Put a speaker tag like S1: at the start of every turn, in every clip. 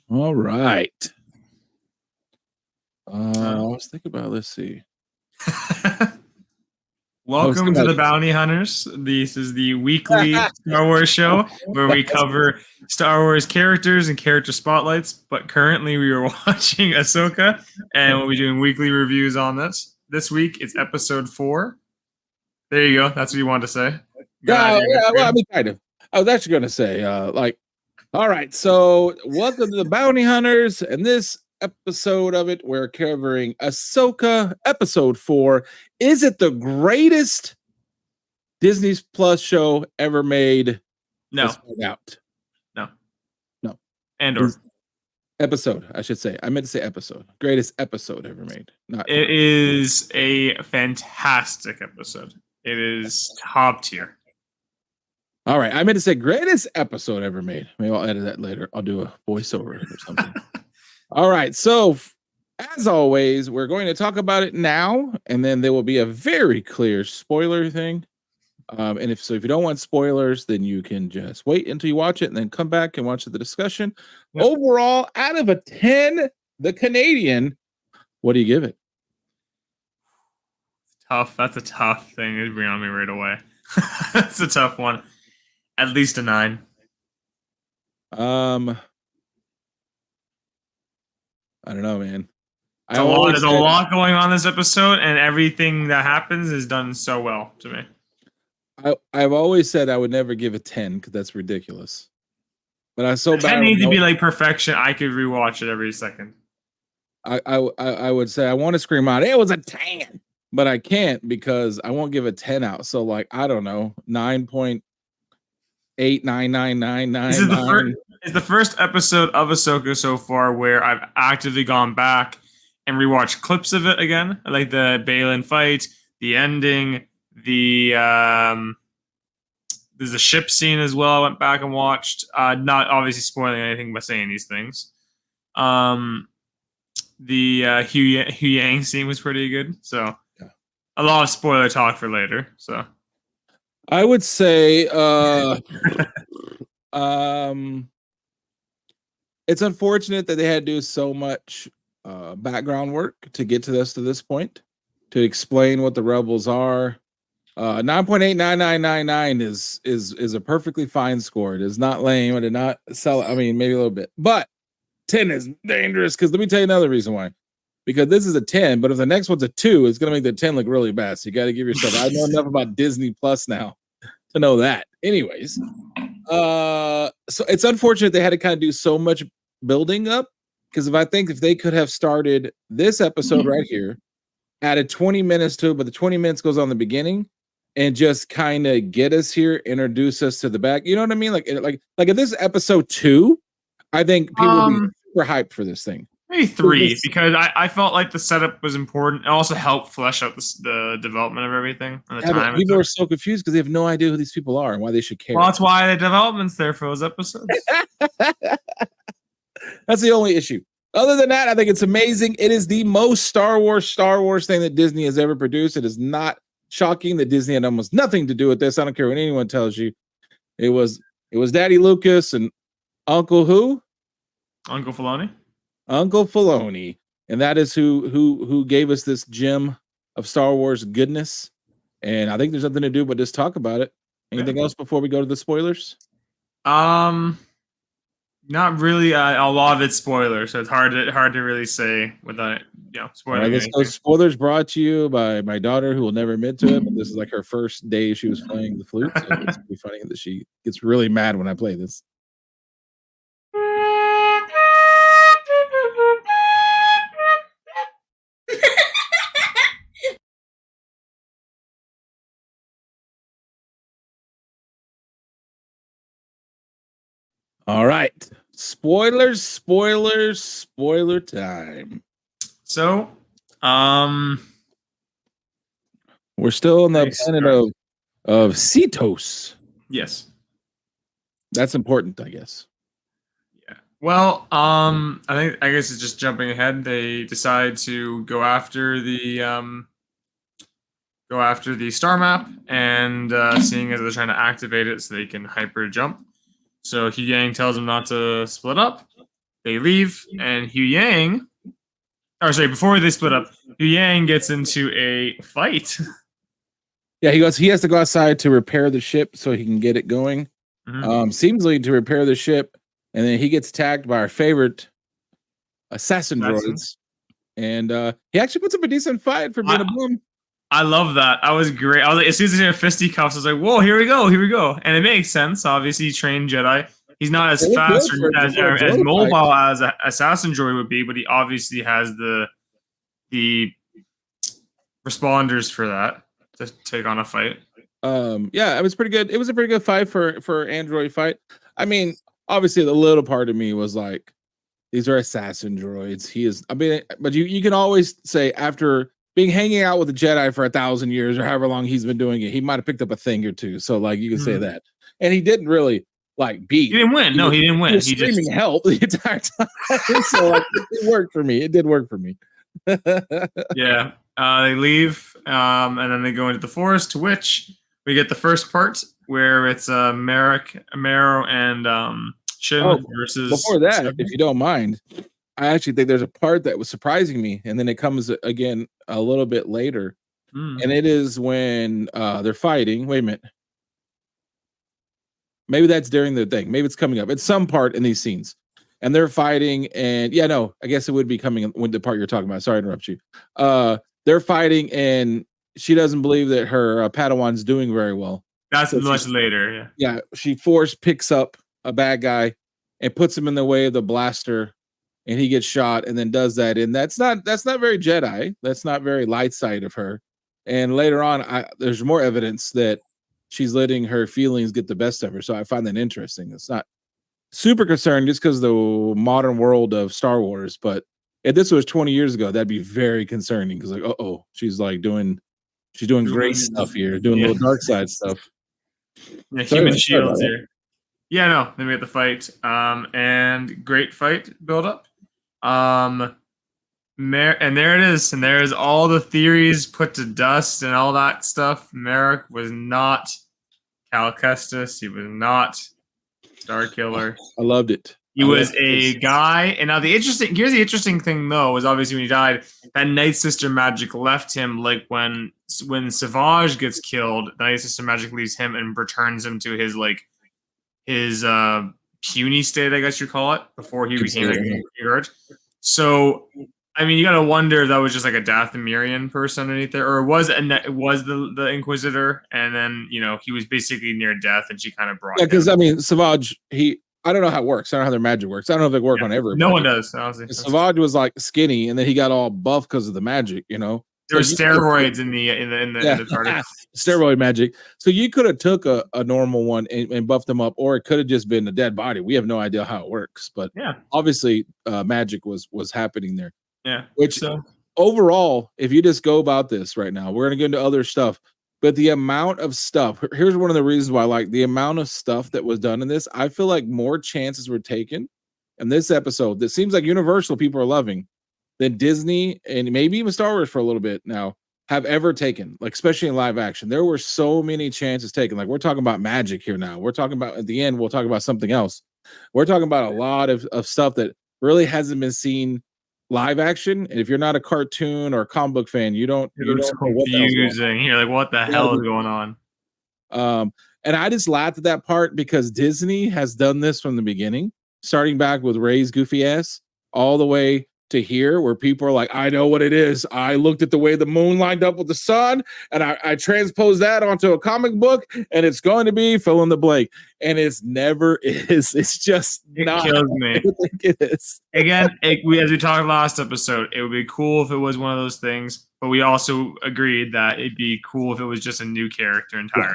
S1: All right. I was thinking about, let's see.
S2: Welcome to the Bounty Hunters. This is the weekly Star Wars show where we cover Star Wars characters and character spotlights. But currently, we are watching Ahsoka, and we'll be doing weekly reviews on this. This week, it's episode 4. There you go. That's what you wanted to say.
S1: Yeah, well, I mean, kind of. I was actually going to say, all right. So, welcome to the Bounty Hunters, and this episode of it, we're covering Ahsoka, episode 4. Is it the greatest Disney Plus show ever made?
S2: No.
S1: Let's find out. No.
S2: And/or
S1: episode, I should say. I meant to say episode. Greatest episode ever made. Not.
S2: It is a fantastic episode. It is top tier.
S1: All right. I meant to say greatest episode ever made. Maybe I'll edit that later. I'll do a voiceover or something. All right. So, as always, we're going to talk about it now, and then there will be a very clear spoiler thing. And if you don't want spoilers, then you can just wait until you watch it and then come back and watch the discussion. Yep. Overall, out of a 10, the Canadian, what do you give it?
S2: Tough. That's a tough thing to bring on me right away. That's a tough one. At least a 9.
S1: I don't know, man.
S2: There's a lot going on this episode, and everything that happens is done so well to me.
S1: I've always said I would never give it 10 because that's ridiculous. But I so bad.
S2: 10 needs to be like perfection. I could rewatch it every second.
S1: I would say I want to scream out, it was a 10, but I can't because I won't give a 10 out. So like I don't know, 9.89999.
S2: This is the first episode of Ahsoka so far where I've actively gone back and rewatched clips of it again, like the Balin fight, the ending, there's a ship scene as well. I went back and watched. Not obviously spoiling anything by saying these things. The Hu Yang scene was pretty good. So a lot of spoiler talk for later. So
S1: I would say it's unfortunate that they had to do so much background work to get to this point, to explain what the rebels are. 9.89999 is a perfectly fine score. It is not lame. I did not sell it. I mean, maybe a little bit, but 10 is dangerous because let me tell you another reason why. Because this is a 10, but if the next one's a 2, it's going to make the 10 look really bad. So you got to give yourself. I know enough about Disney Plus now to know that. Anyways, so it's unfortunate they had to kind of do so much building up, because if they could have started this episode right here, added 20 minutes to it, but the 20 minutes goes on the beginning, and just kind of get us here, introduce us to the back. You know what I mean? Like if this is episode 2, I think people would be super hyped for this thing.
S2: Maybe 3, because I felt like the setup was important. It also helped flesh out the development of everything. And the time
S1: people are so confused because they have no idea who these people are and why they should care.
S2: Well, that's why the development's there for those episodes.
S1: That's the only issue. Other than that, I think it's amazing. It is the most Star Wars thing that Disney has ever produced. It is not shocking that Disney had almost nothing to do with this. I don't care what anyone tells you. It was Daddy Lucas and Uncle who?
S2: Uncle Filoni.
S1: Uncle Filoni, and that is who gave us this gem of Star Wars goodness. And I think there's nothing to do but just talk about it. Anything else before we go to the spoilers?
S2: Not really. A lot of it's spoilers, so it's hard to really say without spoiling.
S1: I guess those spoilers brought to you by my daughter, who will never admit to it, but this is like her first day she was playing the flute. So it's pretty funny that she gets really mad when I play this. All right. Spoiler time.
S2: So,
S1: we're still on the planet of Cetos.
S2: Yes.
S1: That's important, I guess.
S2: Yeah. Well, I guess it's just jumping ahead. They decide to go after the star map, and seeing as they're trying to activate it so they can hyper jump. So Hu Yang tells them not to split up. they leave, and before they split up, Hu Yang gets into a fight.
S1: Yeah, he goes. He has to go outside to repair the ship so he can get it going. Seemingly to repair the ship, and then he gets attacked by our favorite assassin droids, and he actually puts up a decent fight for being a boom.
S2: I love that. I was great. I was like, as soon as he had fisticuffs, I was like, "Whoa, here we go!" And it makes sense. Obviously, trained Jedi. He's not as fast or as mobile as an assassin droid would be, but he obviously has the responders for that to take on a fight.
S1: Yeah, it was pretty good. It was a pretty good fight for android fight. I mean, obviously, the little part of me was like, these are assassin droids. He is. I mean, but you can always say after being hanging out with the Jedi for 1,000 years or however long he's been doing it, he might have picked up a thing or two. So like you can say that, and he didn't really like beat.
S2: He didn't win. No, he didn't win.
S1: He was screaming just help the entire time. So like, it worked for me. It did work for me.
S2: Yeah. They leave, and then they go into the forest, to which we get the first part where it's Maro and Shin versus.
S1: Before that, if you don't mind, I actually think there's a part that was surprising me, and then it comes again a little bit later, and it is when they're fighting. Wait a minute. Maybe that's during the thing. Maybe it's coming up. It's some part in these scenes. And they're fighting, and yeah, no, I guess it would be coming when the part you're talking about. Sorry to interrupt you. They're fighting, and she doesn't believe that her Padawan's doing very well.
S2: That's so much later, yeah.
S1: Yeah, she picks up a bad guy and puts him in the way of the blaster, and he gets shot, and then does that. And that's not very Jedi. That's not very light side of her. And later on, there's more evidence that she's letting her feelings get the best of her. So I find that interesting. It's not super concerned just because the modern world of Star Wars, but if this was 20 years ago, that'd be very concerning because like, she's doing great stuff here, doing little dark side stuff.
S2: Yeah, human shields here. Yeah, no, they made the fight. And great fight build up. And there it is, and there's all the theories put to dust and all that stuff. Merrick was not Cal Kestis. He was not Star Killer.
S1: I loved it.
S2: He was a guy, and now here's the interesting thing though, was obviously when he died, that Night Sister magic left him. Like when Savage gets killed, the Night Sister magic leaves him and returns him to his puny state, I guess you call it, before he became a guard. So I mean, you gotta wonder if that was just like a Dathomirian person underneath there, or was the Inquisitor, and then he was basically near death, and she kind of brought.
S1: Yeah, because I mean, Savage, I don't know how it works. I don't know how their magic works. I don't know if they work on everybody.
S2: No one does. Honestly.
S1: Savage was like skinny, and then he got all buff because of the magic. There
S2: were steroids in the TARDIS.
S1: Steroid magic. So you could have took a normal one and buffed them up, or it could have just been a dead body. We have no idea how it works, but obviously magic was happening there.
S2: Yeah.
S1: Which overall, if you just go about this right now, we're gonna get into other stuff. But the amount of stuff, here's one of the reasons why I like the amount of stuff that was done in this. I feel like more chances were taken in this episode that seems like Universal people are loving than Disney and maybe even Star Wars for a little bit now have ever taken, like especially in live action. There were so many chances taken. Like we're talking about magic here now. We're talking about at the end, we'll talk about something else. We're talking about a lot of stuff that really hasn't been seen live action, and if you're not a cartoon or a comic book fan, you don't know what
S2: you're like, what the hell is going on?
S1: And I just laughed at that part because Disney has done this from the beginning, starting back with Ray's goofy ass all the way to here, where people are like, I know what it is. I looked at the way the moon lined up with the sun, and I transposed that onto a comic book, and it's going to be fill in the blank. And it's never is. It's just not.
S2: Kills me.
S1: I think it is.
S2: Again, as we talked last episode, it would be cool if it was one of those things, but we also agreed that it'd be cool if it was just a new character entirely.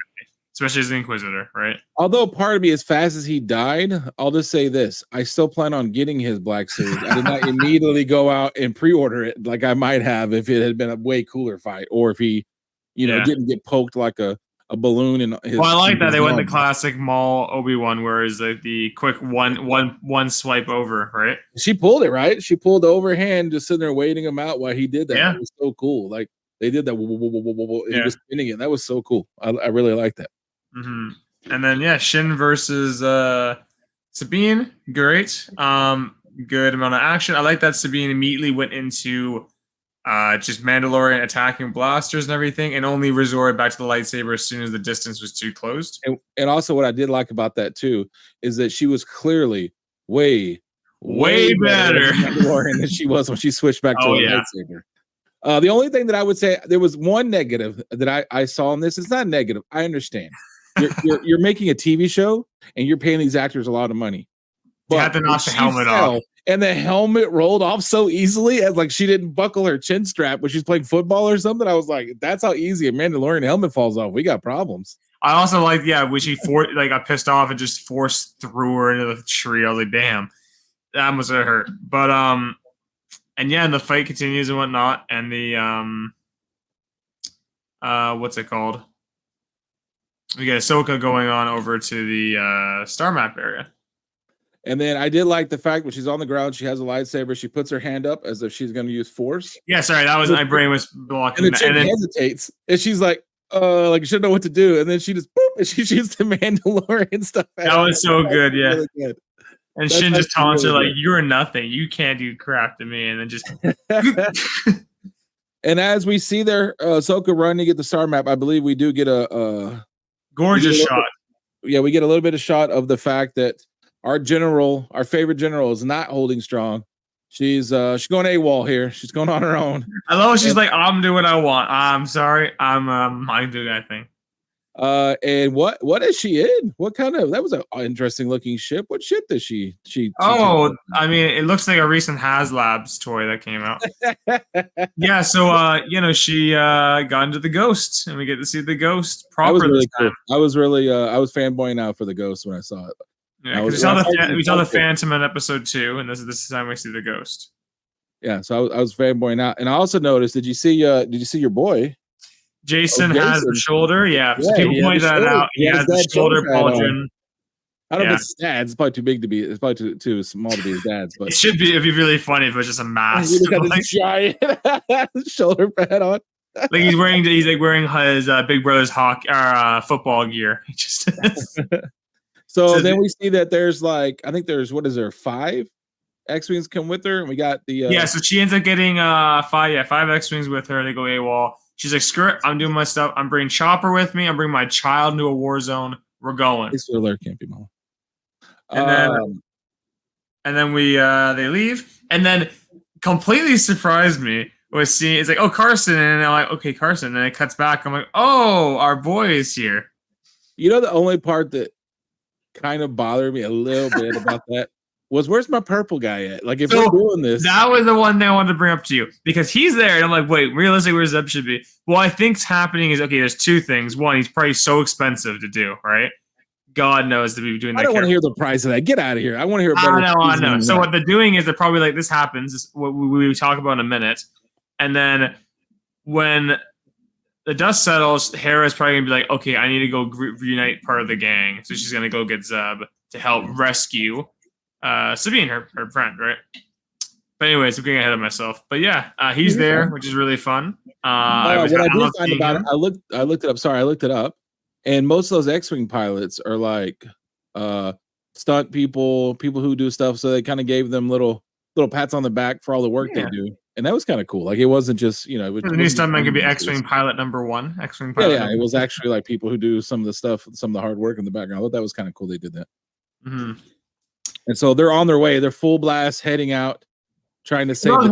S2: Especially as the Inquisitor, right?
S1: Although part of me, as fast as he died, I'll just say this. I still plan on getting his black suit. I did not immediately go out and pre-order it like I might have if it had been a way cooler fight, or if he, didn't get poked like a balloon in his.
S2: Well, I like that they went the classic Maul Obi-Wan, where is like the quick one swipe over, right?
S1: She pulled it, right? She pulled the overhand, just sitting there waiting him out while he did that.
S2: Yeah.
S1: It was so cool. Like they did that. He was spinning it. That was so cool. I really like that.
S2: Mm-hmm. And then Shin versus Sabine, great. good amount of action. I like that Sabine immediately went into just Mandalorian attacking blasters and everything, and only resorted back to the lightsaber as soon as the distance was too closed.
S1: And also, what I did like about that too is that she was clearly way
S2: better
S1: Mandalorian than she was when she switched back to a lightsaber. The only thing that I would say, there was one negative that I saw in this. It's not negative. I understand. You're making a TV show and you're paying these actors a lot of money.
S2: But you had to knock the helmet off.
S1: And the helmet rolled off so easily, as like she didn't buckle her chin strap when she's playing football or something. I was like, that's how easy a Mandalorian helmet falls off. We got problems.
S2: I also like, when she got pissed off and just forced threw her into the tree. I was like, damn, that must have hurt. But and the fight continues and whatnot, and the what's it called? We get Ahsoka going on over to the star map area.
S1: And then I did like the fact when she's on the ground, she has a lightsaber. She puts her hand up as if she's going to use force.
S2: Yeah, sorry, that was my brain was blocking.
S1: And the chick hesitates, and she's like she doesn't know what to do. And then she just boop, and she shoots the Mandalorian stuff.
S2: That was so good, yeah. Really good. And that's Shin just taunts her like, "You're nothing. You can't do crap to me." And then just.
S1: And as we see there, Ahsoka running at the star map, I believe we do get a
S2: gorgeous shot.
S1: Yeah, we get a little bit of shot of the fact that our favorite general, is not holding strong. She's going AWOL here. She's going on her own.
S2: I love. She's like, I'm doing what I want. I'm sorry. I'm doing that thing.
S1: And what is she in? What kind of? That was an interesting looking ship. What ship does she?
S2: I mean, it looks like a recent HasLabs toy that came out. Yeah. So she got into the Ghost, and we get to see the Ghost proper this time.
S1: Cool. I was fanboying out for the Ghost when I saw it.
S2: Yeah, we saw the Phantom in episode 2, and this is the time we see the Ghost.
S1: Yeah, so I was fanboying out, and I also noticed. Did you see your boy?
S2: Jason has the shoulder. Yeah, so people point that out. He has the shoulder pauldron.
S1: I don't know if it's dad's. It's probably too big to be. It's probably too small to be his dad's. But
S2: it should be. It'd be really funny if it was just a mask.
S1: He's got this giant shoulder pad on.
S2: Like he's wearing his big brother's football gear. He just.
S1: So then we see that there's I think there's 5 X-Wings come with her, and we got the
S2: so she ends up getting 5 X-Wings with her. They go AWOL. She's like, screw it, I'm doing my stuff. I'm bringing Chopper with me. I'm bringing my child into a war zone. We're going.
S1: This alert can't be mama.
S2: And then we they leave, and then completely surprised me was seeing it's like, oh, Carson, and I'm like, okay, Carson. And then it cuts back. I'm like, oh, our boy is here.
S1: You know, the only part that kind of bothered me a little bit about that was, where's my purple guy at? Like, if we're doing this,
S2: that was the one thing I wanted to bring up to you, because he's there, and I'm like, wait, realistically, where Zeb should be? What I think's happening is, okay, there's 2 things. One, he's probably so expensive to do, right? God knows to be doing that.
S1: I don't want to hear the price of that. Get out of here. I want to hear.
S2: I know. So what they're doing is they're probably like, this happens. This is what we talk about in a minute, and then when the dust settles, Hera's probably gonna be like, okay, I need to go reunite part of the gang. So she's gonna go get Zeb to help rescue Sabine, her friend, right? But anyways, I'm getting ahead of myself. But yeah, he's there, which is really fun.
S1: What I did find about it, I looked it up. Sorry, I looked it up, and most of those X-Wing pilots are like stunt people who do stuff. So they kind of gave them little pats on the back for all the work they do. And that was kind of cool. Like, it wasn't just, the
S2: new stuntman could be X-Wing pilot number 1. X-Wing pilot.
S1: Yeah, it was actually like people who do some of the stuff, some of the hard work in the background. I thought that was kind of cool. They did that.
S2: Mm-hmm.
S1: And so they're on their way. They're full blast heading out, trying to save.
S2: I was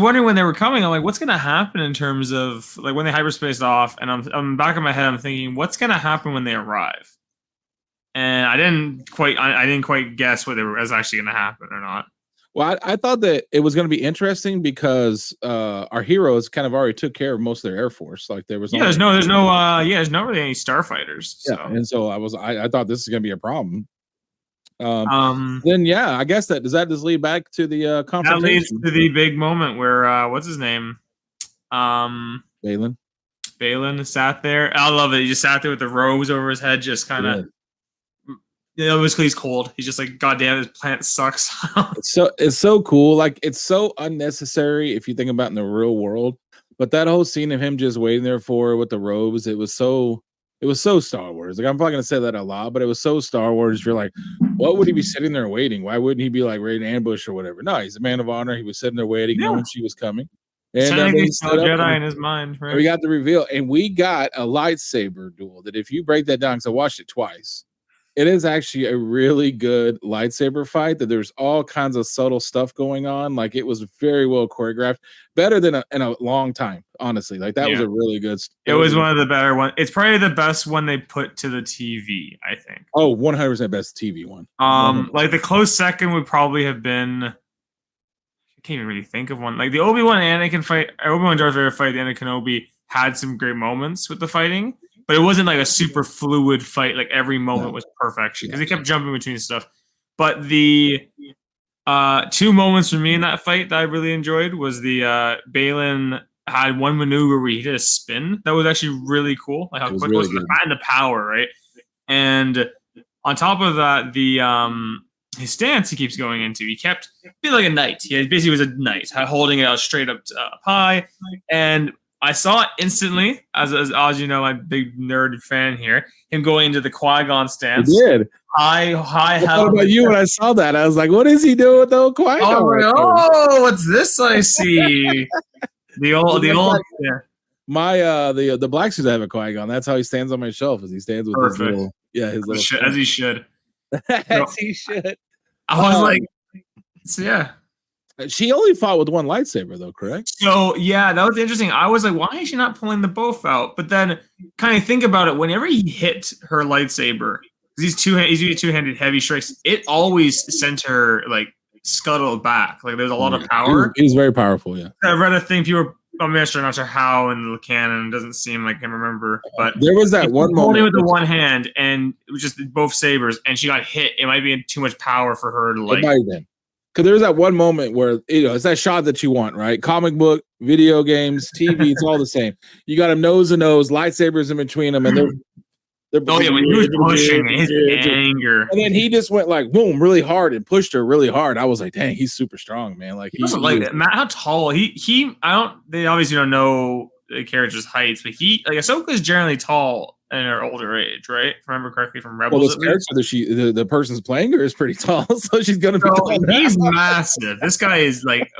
S2: wondering when they were coming. I'm like, what's going to happen in terms of like when they hyperspace off? And I'm back in my head. I'm thinking, what's going to happen when they arrive? And I didn't quite guess whether it was actually going to happen or not.
S1: Well, I thought that it was going to be interesting because our heroes kind of already took care of most of their Air Force. Like, there was
S2: there's not really any starfighters. So.
S1: Yeah, and so I thought this is going to be a problem. Then I guess does that just lead back to the confrontation?
S2: That leads to the big moment where what's his name?
S1: Balin
S2: sat there. I love it. He just sat there with the robes over his head, just kind of. Obviously he's cold. He's just like, God damn, this planet sucks.
S1: It's so cool. Like, it's so unnecessary if you think about it in the real world. But that whole scene of him just waiting there with the robes, it was so It was so Star Wars. Like I'm probably gonna say that a lot, but it was so Star Wars. You're like, what would he be sitting there waiting? Why wouldn't he be like ready to ambush or whatever? No, he's a man of honor. He was sitting there waiting, knowing she was coming. And then
S2: Technically
S1: he
S2: still
S1: stood up
S2: Jedi
S1: and
S2: in his mind, right?
S1: we got the reveal, and we got a lightsaber duel that if you break that down, because I watched it twice, it is actually a really good lightsaber fight. That there's all kinds of subtle stuff going on. Like it was very well choreographed, better than in a long time. Honestly, like that was a really good.
S2: It was one of the better ones. It's probably the best one they put to the TV, I think.
S1: Oh, 100% best TV one.
S2: 100%. Like the close second would probably have been. I can't even really think of one. Like the Obi-Wan Anakin fight, Obi-Wan Darth Vader fight, the Anakin Kenobi had some great moments with the fighting, but it wasn't like a super fluid fight. Like every moment was perfection because he kept jumping between stuff. But the two moments for me in that fight that I really enjoyed was the Balin had one maneuver where he did a spin that was actually really cool. Like how quick really it was and the power, right? And on top of that, the his stance he keeps going into. He kept being like a knight. He basically was a knight, holding it out straight up high. And I saw it instantly, as you know, I'm a big nerd fan here, him going into the Qui-Gon stance.
S1: He did.
S2: High.
S1: I thought about you when I saw that. I was like, what is he doing with the old Qui-Gon?
S2: Oh, what's this I see? The old, yeah.
S1: My the black suits I have a Qui-Gon. That's how he stands on my shelf. As he stands with his little, his little
S2: as he should.
S1: As he should.
S2: I was like, so yeah.
S1: She only fought with one lightsaber, though, correct?
S2: So yeah, that was interesting. I was like, why is she not pulling the both out? But then, kind of think about it. Whenever he hit her lightsaber, he's using two-handed heavy strikes. It always sent her like scuttled back. Like there's a lot of power.
S1: He's very powerful. Yeah,
S2: I read a thing. People I'm not sure how in the canon doesn't seem like I can remember, but
S1: there was that one moment
S2: holding with the one hand and it was just both sabers, and she got hit. It might be too much power for her to like.
S1: Because there was that one moment where it's that shot that you want, right? Comic book, video games, TV, it's all the same. You got them nose to nose, lightsabers in between them, and they're
S2: when he was pushing his anger,
S1: and then he just went like boom, really hard and pushed her really hard. I was like, dang, he's super strong, man. Like
S2: he doesn't like Matt. How tall he? I don't. They obviously don't know the character's heights, but Ahsoka is generally tall in her older age, right? If I remember correctly from Rebels.
S1: Well, this character the person's playing her is pretty tall, so she's gonna be tall.
S2: He's massive. This guy is like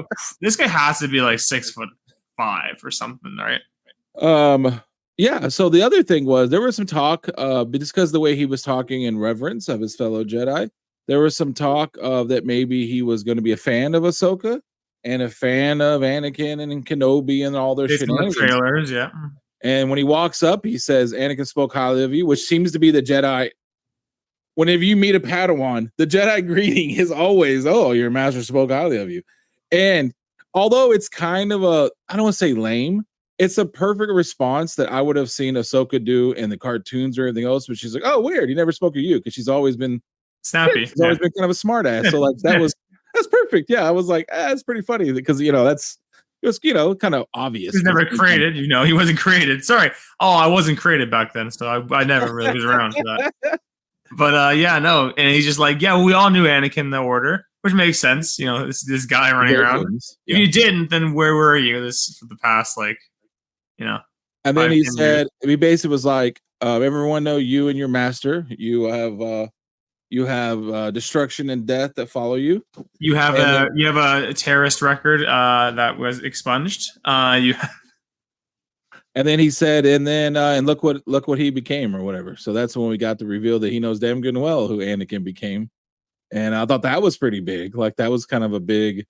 S2: this guy has to be like 6'5" or something, right?
S1: Yeah, so the other thing was there was some talk, because the way he was talking in reverence of his fellow Jedi, there was some talk of that maybe he was going to be a fan of Ahsoka and a fan of Anakin and Kenobi and all their shenanigans.
S2: Trailers, yeah.
S1: And when he walks up, he says, Anakin spoke highly of you, which seems to be the Jedi. Whenever you meet a Padawan, the Jedi greeting is always, oh, your master spoke highly of you. And although it's kind of I don't want to say lame, it's a perfect response that I would have seen Ahsoka do in the cartoons or anything else. But she's like, "Oh, weird. He never spoke of you," because she's always been
S2: snappy.
S1: She's always been kind of a smart ass. So like that's perfect. Yeah, I was like, that's pretty funny because it was kind of obvious.
S2: He was never created. He wasn't created. Sorry. Oh, I wasn't created back then, so I never really was around for that. But and he's just like, yeah, we all knew Anakin the Order, which makes sense. This guy running around. If you didn't, then where were you? This for the past
S1: And then he said, he basically was like, everyone know you and your master. You have destruction and death that follow you.
S2: You have a terrorist record that was expunged. And
S1: then he said, and look what he became or whatever. So that's when we got the reveal that he knows damn good and well who Anakin became. And I thought that was pretty big. Like that was kind of a big.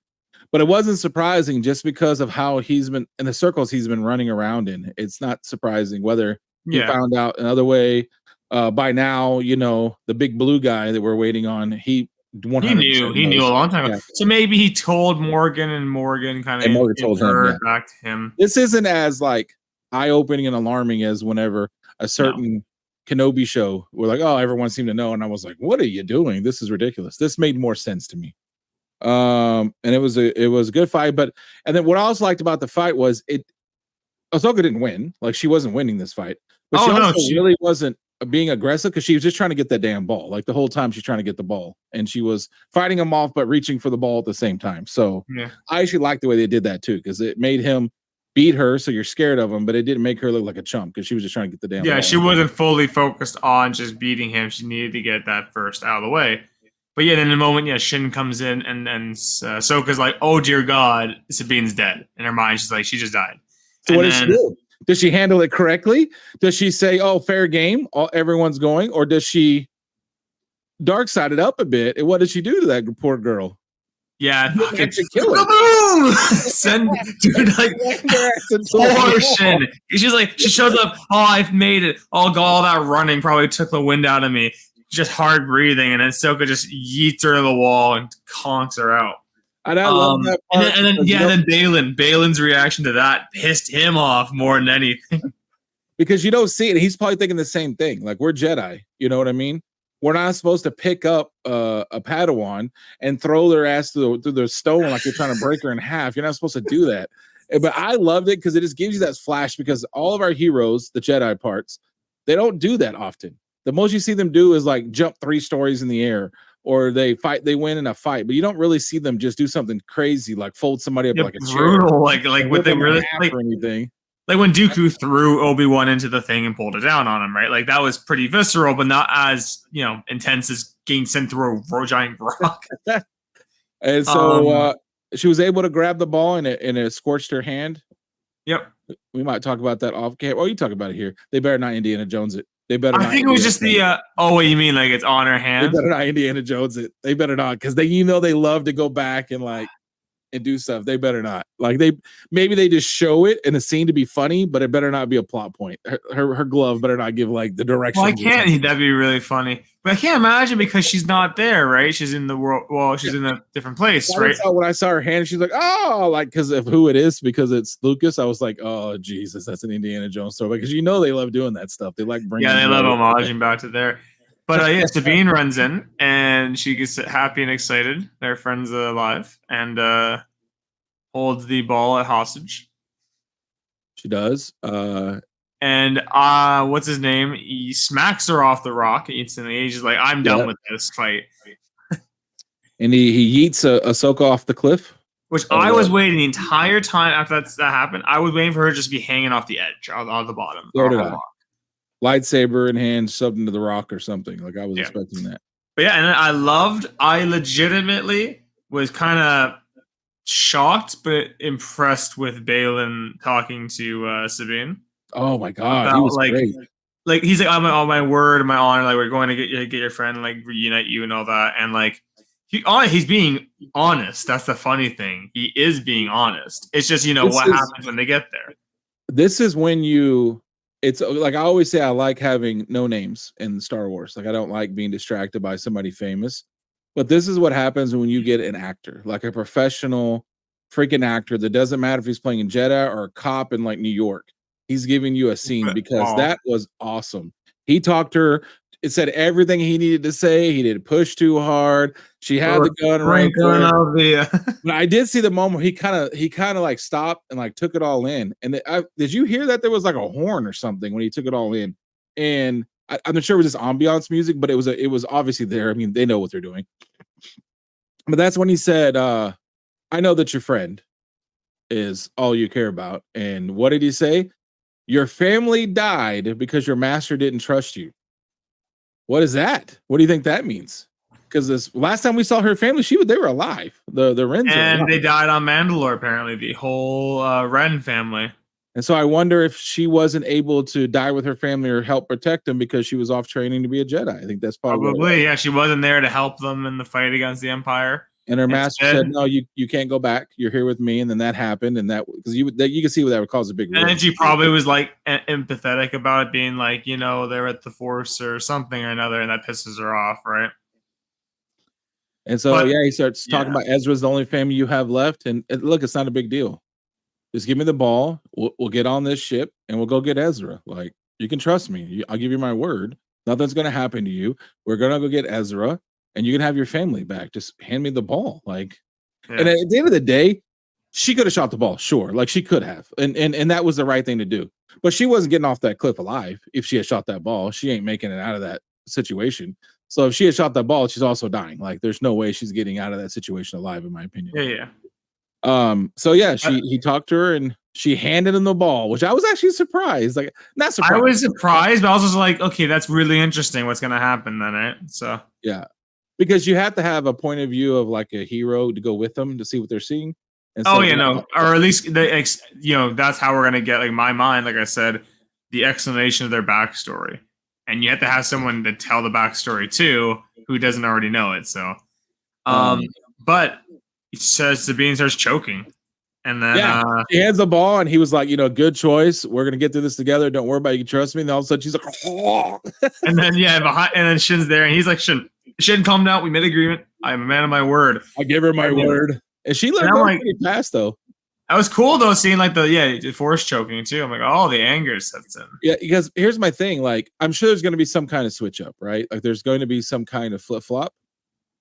S1: But it wasn't surprising just because of how he's been in the circles he's been running around in. It's not surprising whether he found out another way. By now, the big blue guy that we're waiting on, he knew a long time ago.
S2: Yeah. So maybe he told Morgan and Morgan kind of
S1: told him
S2: back to him.
S1: This isn't as like eye-opening and alarming as whenever a certain Kenobi show where like, oh, everyone seemed to know. And I was like, what are you doing? This is ridiculous. This made more sense to me. And it was a good fight, and then what I also liked about the fight was Ahsoka didn't win, like she wasn't winning this fight, but she really wasn't being aggressive because she was just trying to get that damn ball. Like the whole time she's trying to get the ball, and she was fighting him off but reaching for the ball at the same time. So I actually liked the way they did that too, because it made him beat her, so you're scared of him, but it didn't make her look like a chump because she was just trying to get the damn ball.
S2: She wasn't fully focused on just beating him. She needed to get that first out of the way. But yeah, then in the moment, Shin comes in and Ahsoka's like, "Oh dear God, Sabine's dead." In her mind, she's like, "She just died."
S1: So what does she do? Does she handle it correctly? Does she say, "Oh, fair game, everyone's going," or does she dark side it up a bit? And what does she do to that poor girl?
S2: Yeah,
S1: fucking kill it.
S2: Boom! Send dude like poor Shin. She's like, she shows up. Oh, I've made it. All that running probably took the wind out of me. Just hard breathing, and then Ahsoka just yeets her to the wall and conks her out.
S1: And I love that part.
S2: And then Balin's reaction to that pissed him off more than anything.
S1: Because you don't see it. He's probably thinking the same thing. Like, we're Jedi. You know what I mean? We're not supposed to pick up a Padawan and throw their ass through the stone like you're trying to break her in half. You're not supposed to do that. But I loved it because it just gives you that flash, because all of our heroes, the Jedi parts, they don't do that often. The most you see them do is like jump 3 stories in the air, or they win in a fight, but you don't really see them just do something crazy like fold somebody up like a
S2: brutal,
S1: chair.
S2: like what they really like,
S1: or anything.
S2: Like when Dooku threw Obi-Wan into the thing and pulled it down on him, right? Like that was pretty visceral, but not as intense as getting sent through a giant rock.
S1: And so she was able to grab the ball and it scorched her hand.
S2: Yep.
S1: We might talk about that off camera. Oh, you talk about it here. They better not Indiana Jones it. They better.
S2: I think it was just the. What you mean? Like it's on her hand?
S1: They better not Indiana Jones it. They better not, because they love to go back and do stuff. They better not. Like maybe they just show it in a scene to be funny, but it better not be a plot point. Her glove better not give like the direction.
S2: Well, I can't. That'd be really funny. But I can't imagine, because she's not there, right? She's in the world. Well, she's in a different place, right?
S1: When I saw her hand, she's like, oh, like because of who it is, because it's Lucas. I was like, oh Jesus, that's an Indiana Jones story, because they love doing that stuff. They like bringing.
S2: Yeah, they love homaging back to there. But Sabine runs in and she gets happy and excited. Their friend's alive, and holds the ball at hostage.
S1: She does.
S2: And what's his name? He smacks her off the rock instantly. He's just like, I'm done with this fight.
S1: And he yeets Ahsoka off the cliff.
S2: Which I was waiting the entire time after that happened. I was waiting for her to just be hanging off the edge, on the bottom.
S1: Lightsaber in hand, something to the rock or something. Like I was expecting that.
S2: But yeah, and I legitimately was kind of shocked but impressed with Balin talking to Sabine.
S1: Oh my God, he was great.
S2: Like he's like, on my word and my honor, like we're going to get your friend, like reunite you and all that, and like he's being honest. That's the funny thing. He is being honest. It's just what happens when they get there.
S1: This is when it's like I always say, I like having no names in Star Wars. Like I don't like being distracted by somebody famous. But this is what happens when you get an actor, like a professional freaking actor that doesn't matter if he's playing in Jeddah or a cop in like New York. He's giving you a scene, because that was awesome. He talked to her. It said everything he needed to say. He didn't push too hard. She had the gun right there. But I did see the moment he kind of like stopped and like took it all in. And did you hear that there was like a horn or something when he took it all in? And I'm not sure it was just ambiance music, but it was obviously there. I mean, they know what they're doing. But that's when he said, I know that your friend is all you care about. And what did he say? Your family died because your master didn't trust you. What is that? What do you think that means? Because this last time we saw her family, they were alive. The Wrens,
S2: and they died on Mandalore. Apparently, the whole Wren family.
S1: And so I wonder if she wasn't able to die with her family or help protect them because she was off training to be a Jedi. I think that's
S2: probably yeah. She wasn't there to help them in the fight against the Empire.
S1: And her master said, "No, you can't go back. You're here with me." And then that happened, and that because you can see what that would cause a big.
S2: And then she probably was like empathetic about it, being like, they're at the Force or something or another, and that pisses her off, right?
S1: And so he starts talking about Ezra's the only family you have left, and look, it's not a big deal. Just give me the ball. We'll get on this ship and we'll go get Ezra. Like, you can trust me. I'll give you my word. Nothing's going to happen to you. We're going to go get Ezra and you can have your family back. Just hand me the ball. Like, and at the end of the day, she could have shot the ball. Sure. Like she could have. And that was the right thing to do. But she wasn't getting off that cliff alive. If she had shot that ball, she ain't making it out of that situation. So if she had shot that ball, she's also dying. Like there's no way she's getting out of that situation alive, in my opinion.
S2: Yeah.
S1: So yeah, he talked to her and she handed him the ball, which I was actually surprised. Like, not surprised.
S2: I was surprised, but I was just like, okay, that's really interesting. What's gonna happen then, right? So
S1: yeah, because you have to have a point of view of like a hero to go with them to see what they're seeing. And
S2: oh
S1: so,
S2: yeah, no, or at least that's how we're gonna get, like, my mind. Like I said, the explanation of their backstory, and you have to have someone to tell the backstory too, who doesn't already know it. So, but Sabine starts choking, and then
S1: he hands the ball, and he was like, good choice. We're gonna get through this together. Don't worry about it. You can trust me. And all of a sudden, she's like, oh.
S2: And then behind, and then Shin's there, and he's like, Shin, calm down. We made an agreement. I'm a man of my word.
S1: I give her my word, and she let go pretty fast though.
S2: That was cool though, seeing like the force choking too. I'm like, oh, the anger sets in.
S1: Yeah, because here's my thing. Like, I'm sure there's going to be some kind of switch up, right? Like, there's going to be some kind of flip flop.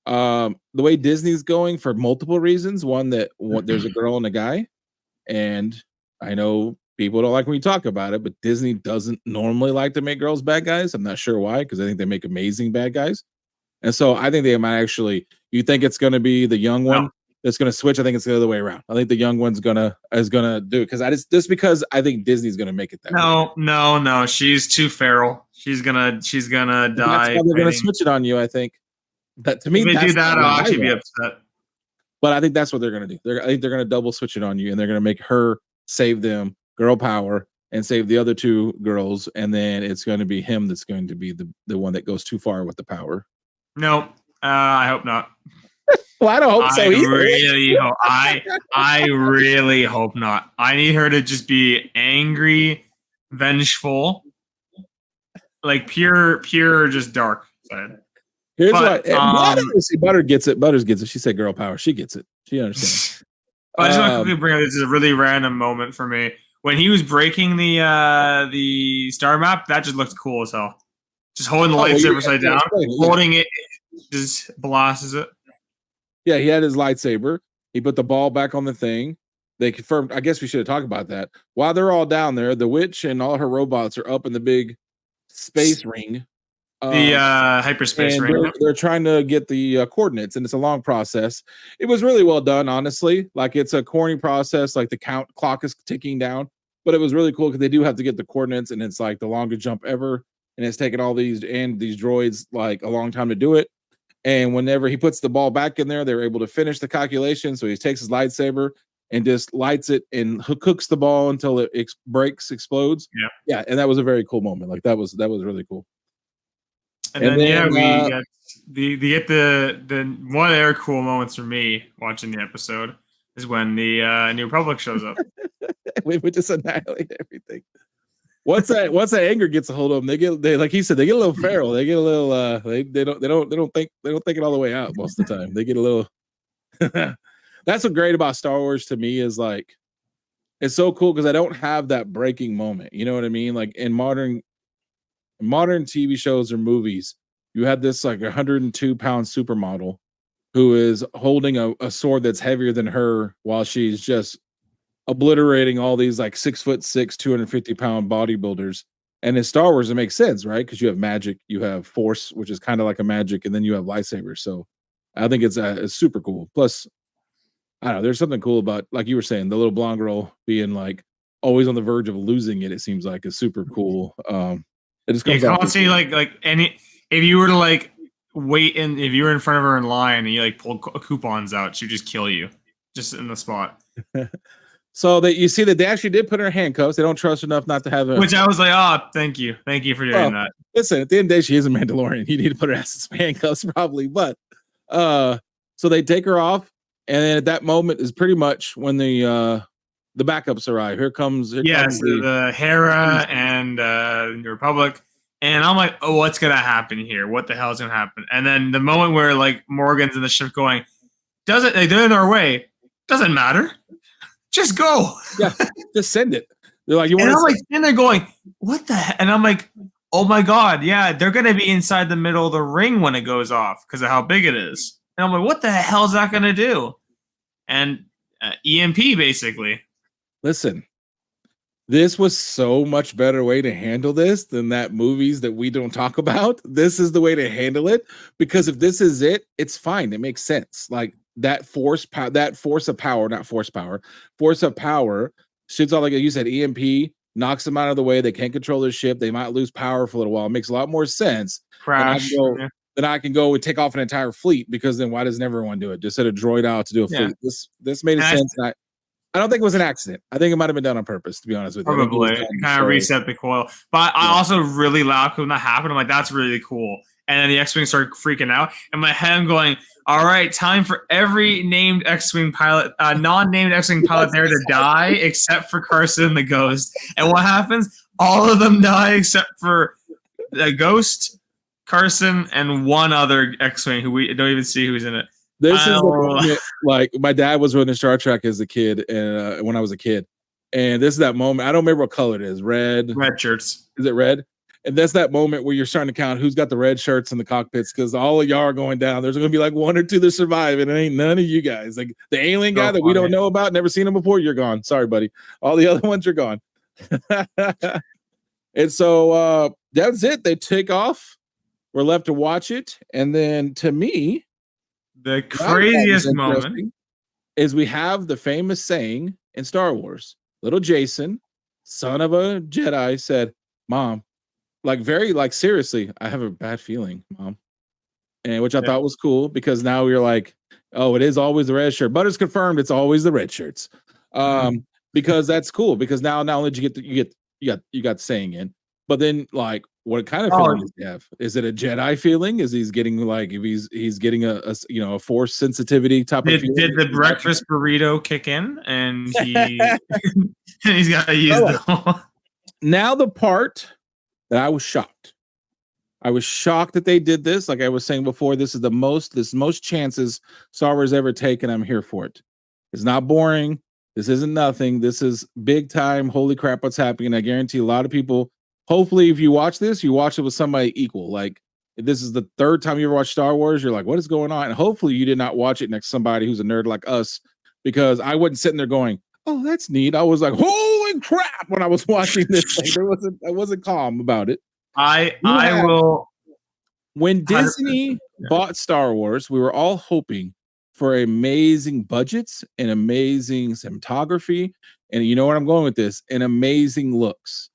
S1: The way Disney's going for multiple reasons. One, there's a girl and a guy, and I know people don't like when we talk about it, but Disney doesn't normally like to make girls bad guys. I'm not sure why, because I think they make amazing bad guys, and so I think they might actually. You think it's going to be the young one? No. That's going to switch. I think it's the other way around. I think the young one's is gonna do it because just because I think Disney's gonna make it that way.
S2: No. She's too feral. She's gonna die. That's
S1: why they're gonna switch it on you. I think that to me,
S2: if they do that, I'll actually be upset.
S1: But I think that's what they're gonna do. I think they're gonna double switch it on you, and they're gonna make her save them, girl power, and save the other two girls, and then it's going to be him that's going to be the one that goes too far with the power.
S2: No, I hope not.
S1: Well, I don't hope so either.
S2: I really hope not. I need her to just be angry, vengeful, like pure, just dark side.
S1: Here's what Butter gets it. Butters gets it. She said girl power. She gets it. She understands.
S2: I just want to quickly bring up, this is a really random moment for me. When he was breaking the star map, that just looked cool as hell. Just holding the lightsaber upside down, holding it, just blasts it.
S1: Yeah, he had his lightsaber. He put the ball back on the thing. They confirmed. I guess we should have talked about that. While they're all down there, the witch and all her robots are up in the big space ring.
S2: The hyperspace ring.
S1: They're trying to get the coordinates, and it's a long process. It was really well done, honestly. Like, it's a corny process. Like, the clock is ticking down, but it was really cool because they do have to get the coordinates, and it's like the longest jump ever. And it's taken all these droids like a long time to do it. And whenever he puts the ball back in there, they're able to finish the calculation. So he takes his lightsaber and just lights it and cooks the ball until it explodes. Yeah, and that was a very cool moment. Like, that was really cool.
S2: And then we got the one of their cool moments for me watching the episode is when the New Republic shows up.
S1: We would just annihilate everything. Once that anger gets a hold of them, they like he said, they get a little feral. They get a little they don't think it all the way out most of the time. They get a little. That's what's great about Star Wars to me is like, it's so cool because I don't have that breaking moment. You know what I mean? Like, in modern TV shows or movies, you have this like 102-pound supermodel who is holding a sword that's heavier than her while she's just obliterating all these like 6'6", 250-pound bodybuilders. And in Star Wars, it makes sense, right? Because you have magic, you have force, which is kind of like a magic, and then you have lightsabers. So I think it's super cool. Plus, I don't know, there's something cool about, like you were saying, the little blonde girl being like always on the verge of losing it. It seems like is super cool. It just comes out
S2: constantly like any, if you were to like wait and if you were in front of her in line and you like pulled coupons out, she'd just kill you just in the spot.
S1: So that you see that they actually did put her in handcuffs. They don't trust her enough not to have
S2: which I was like, oh, thank you for doing that.
S1: Listen, at the end of the day, she is a Mandalorian. You need to put her ass in handcuffs probably, but so they take her off, and then at that moment is pretty much when the backups arrive. Here comes
S2: the Hera and the Republic, and I'm like, oh, what's gonna happen here? What the hell is gonna happen? And then the moment where like Morgan's in the ship going, they're in our way. Doesn't matter. Just go.
S1: Yeah, just send it. They're like,
S2: and I'm like sitting there going, what the heck? And I'm like, oh my God, yeah, they're gonna be inside the middle of the ring when it goes off because of how big it is. And I'm like, what the hell is that gonna do? And EMP basically.
S1: Listen, this was so much better way to handle this than that movies that we don't talk about. This is the way to handle it, because if this is it, it's fine. It makes sense. Like, that force of power, not force power, force of power shoots out like you said, EMP knocks them out of the way. They can't control their ship. They might lose power for a little while. It makes a lot more sense.
S2: Crash.
S1: Then I can go and take off an entire fleet because then why doesn't everyone do it? Just set a droid out to do a fleet. This made sense. I don't think it was an accident. I think it might have been done on purpose, to be honest with you.
S2: Probably kind of reset the coil. But I also really laughed when that happened. I'm like, that's really cool. And then the X-Wing started freaking out. In my head, I'm going, all right, time for every named X-Wing pilot, non-named X-Wing pilot there to die, except for Carson the Ghost. And what happens? All of them die except for the Ghost, Carson, and one other X-Wing who we don't even see who's in it.
S1: This is the moment, like my dad was running Star Trek as a kid, and when I was a kid, and this is that moment. I don't remember what color it is. Red
S2: shirts.
S1: Is it red? And that's that moment where you're starting to count who's got the red shirts in the cockpits because all of y'all are going down. There's going to be like one or two that survive, and it ain't none of you guys. Like the alien guy that we don't know about, never seen him before. You're gone. Sorry, buddy. All the other ones are gone. And so that's it. They take off. We're left to watch it, and then to me,
S2: the craziest moment
S1: is we have the famous saying in Star Wars. Little Jason, son of a Jedi, said, "Mom." Like very like seriously, I have a bad feeling, Mom. And which I thought was cool because now we're like, oh, it is always the red shirt, but it's confirmed it's always the red shirts. Because that's cool because now not only did you got saying in, but then like what kind of feeling does he have? Is it a Jedi feeling? Is he's getting like if he's getting a force sensitivity type of feeling?
S2: Did the breakfast burrito kick in and he's got to use the
S1: now the part that I was shocked. I was shocked that they did this. Like I was saying before, this is the most chances Star Wars ever taken. I'm here for it. It's not boring. This isn't nothing. This is big time. Holy crap, what's happening? I guarantee a lot of people, hopefully if you watch this, you watch it with somebody equal. Like if this is the third time you ever watched Star Wars, you're like, what is going on? And hopefully you did not watch it next to somebody who's a nerd like us, because I wasn't sitting there going, oh, that's neat. I was like, holy crap, when I was watching this thing. I wasn't calm about it. When Disney bought Star Wars, we were all hoping for amazing budgets and amazing cinematography. And you know where I'm going with this, and amazing looks.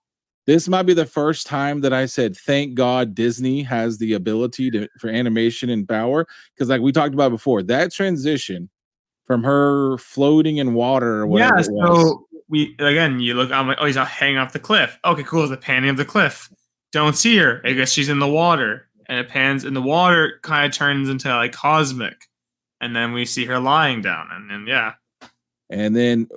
S1: This might be the first time that I said, thank God Disney has the ability for animation and power. Because like we talked about before, that transition from her floating in water or whatever it was.
S2: So you look, I'm like, oh, he's not hanging off the cliff. Okay, cool. It's the panning of the cliff. Don't see her. I guess she's in the water. And it pans in the water, kind of turns into like cosmic. And then we see her lying down. And then,
S1: And then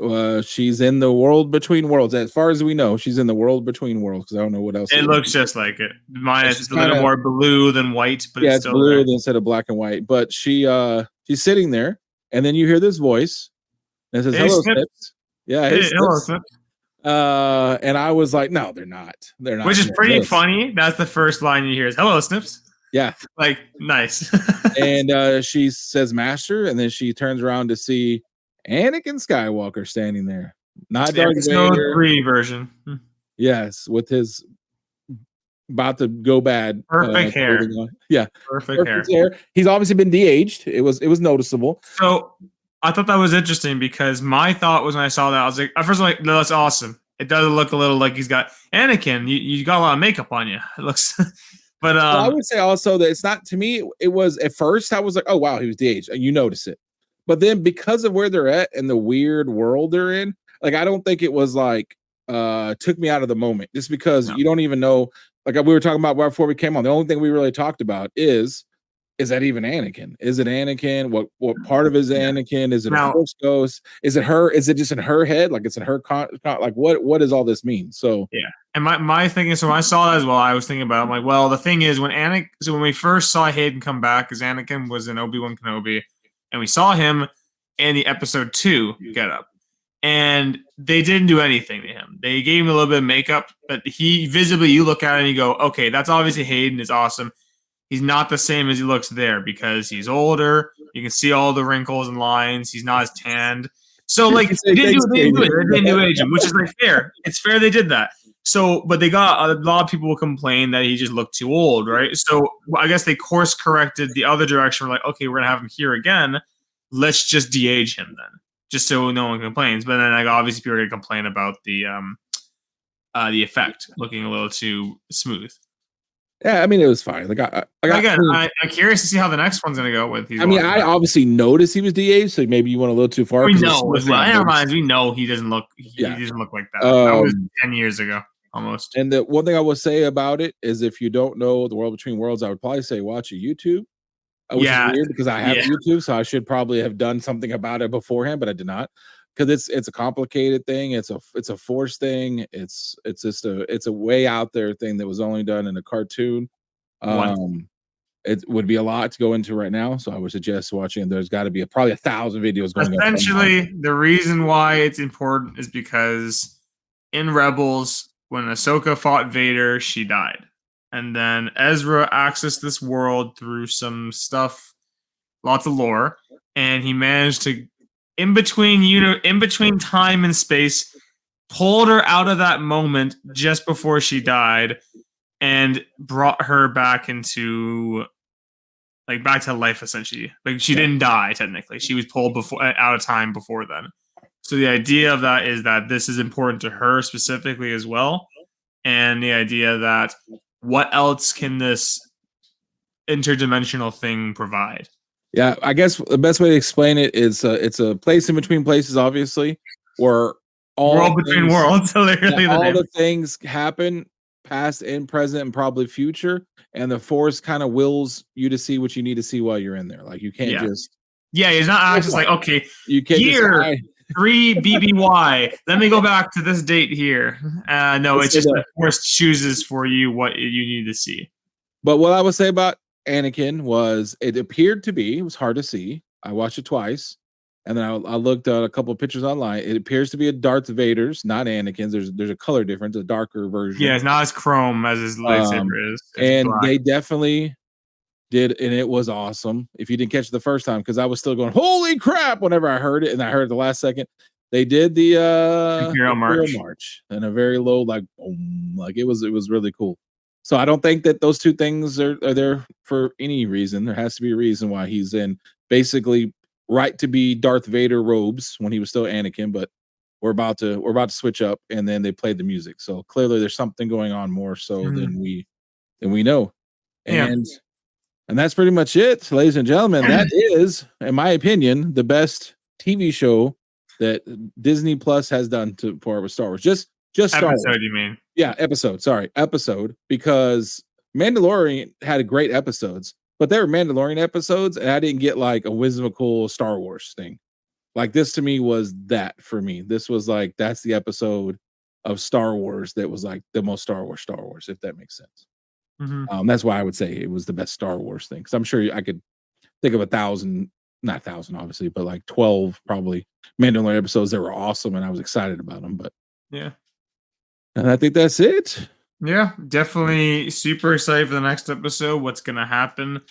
S1: she's in the world between worlds. As far as we know, she's in the world between worlds because I don't know what else.
S2: It looks just like it. Minus it's a little more blue than white, but it's still
S1: blue
S2: there.
S1: Instead of black and white. But she's sitting there, and then you hear this voice, and it says, "Hello, Snips." Yeah,
S2: hey, hello, Snips.
S1: And I was like, "No, they're not. They're not."
S2: Which is pretty funny. That's the first line you hear is "Hello, Snips."
S1: Yeah,
S2: like nice.
S1: And she says, "Master," and then she turns around to see Anakin Skywalker standing there, not Darth Vader.
S2: 3 version.
S1: Yes, with his about to go bad.
S2: Perfect hair.
S1: Yeah,
S2: perfect hair.
S1: He's obviously been de-aged. It was noticeable.
S2: So I thought that was interesting because my thought was when I saw that, I was like, at first I'm like, no, that's awesome. It does look a little like he's got Anakin. You got a lot of makeup on you. It looks. But
S1: I would say also that it's not, to me, it was at first I was like, oh wow, he was de-aged, and you notice it. But then because of where they're at and the weird world they're in, like I don't think it was like took me out of the moment, just because you don't even know, like we were talking about before we came on. The only thing we really talked about is that even Anakin? Is it Anakin? What part of it is Anakin? Is it a Force ghost? Is it her? Is it just in her head? Like it's in her like what does all this mean? So
S2: yeah. And my thing is, so when I saw that as well, I was thinking about it. I'm like, well, the thing is when we first saw Hayden come back, because Anakin was in Obi-Wan Kenobi, and we saw him in the episode 2 get up. And they didn't do anything to him. They gave him a little bit of makeup, but he visibly, you look at it and you go, okay, that's obviously Hayden. It's awesome. He's not the same as he looks there because he's older. You can see all the wrinkles and lines. He's not as tanned. So, like, they didn't do age him, which is like fair. It's fair they did that. So, but they got a lot of people will complain that he just looked too old, right? So, I guess they course corrected the other direction. We're like, okay, we're gonna have him here again, let's just de-age him then, just so no one complains. But then like obviously people are gonna complain about the effect looking a little too smooth.
S1: Yeah, I mean it was fine. Like I got.
S2: Again, I'm curious to see how the next one's gonna go with.
S1: I mean, I obviously noticed he was de-aged, so maybe you went a little too far.
S2: We know as well. In our minds, we know he doesn't look. He doesn't look like that. That was 10 years ago, almost.
S1: And the one thing I will say about it is, if you don't know the World Between Worlds, I would probably say watch a YouTube. Which is weird because I have YouTube, so I should probably have done something about it beforehand, but I did not, because it's a complicated thing. It's a Force thing. It's just a way out there thing that was only done in a cartoon. It would be a lot to go into right now, so I would suggest watching. There's got to be probably 1,000 videos going.
S2: Essentially, the reason why it's important is because in Rebels, when Ahsoka fought Vader, she died. And then Ezra accessed this world through some stuff, lots of lore, and he managed to, in between time and space, pulled her out of that moment just before she died, and brought her back into, like, back to life essentially. Like she didn't die technically; she was pulled out of time before then. So the idea of that is that this is important to her specifically as well, and the idea that, what else can this interdimensional thing provide?
S1: Yeah, I guess the best way to explain it is it's a place in between places, obviously, where all
S2: world between worlds. Literally,
S1: all the things happen, past and present, and probably future, and the Force kind of wills you to see what you need to see while you're in there. Like you can't just
S2: it's not just like, okay,
S1: you can't
S2: here 3 BBY. Let me go back to this date here. No, it's just the Force chooses for you what you need to see.
S1: But what I would say about Anakin was, it appeared to be, it was hard to see. I watched it twice, and then I looked at a couple of pictures online. It appears to be a Darth Vader's, not Anakin's. There's a color difference, a darker version.
S2: Yeah, it's not as chrome as his lightsaber is.
S1: And they definitely did, and it was awesome. If you didn't catch it the first time, because I was still going, holy crap, whenever I heard it, and I heard it the last second. They did the
S2: Imperial March
S1: and a very low, like boom, like it was really cool. So I don't think that those two things are there for any reason. There has to be a reason why he's in basically right to be Darth Vader robes when he was still Anakin, but we're about to switch up, and then they played the music. So clearly there's something going on more so than we know. And that's pretty much it, ladies and gentlemen. That is, in my opinion, the best TV show that Disney Plus has done for Star Wars. Just Star Wars.
S2: Episode, you mean?
S1: Yeah, episode. Sorry, episode. Because Mandalorian had great episodes, but they were Mandalorian episodes, and I didn't get like a whimsical Star Wars thing. Like this to me was that for me. This was like, that's the episode of Star Wars that was like the most Star Wars, if that makes sense. That's why I would say it was the best Star Wars thing, because I'm sure I could think of 1,000, not 1,000 obviously, but like 12 probably Mandalorian episodes that were awesome, and I was excited about them. But
S2: yeah,
S1: and I think that's it.
S2: Yeah, definitely super excited for the next episode. What's gonna happen?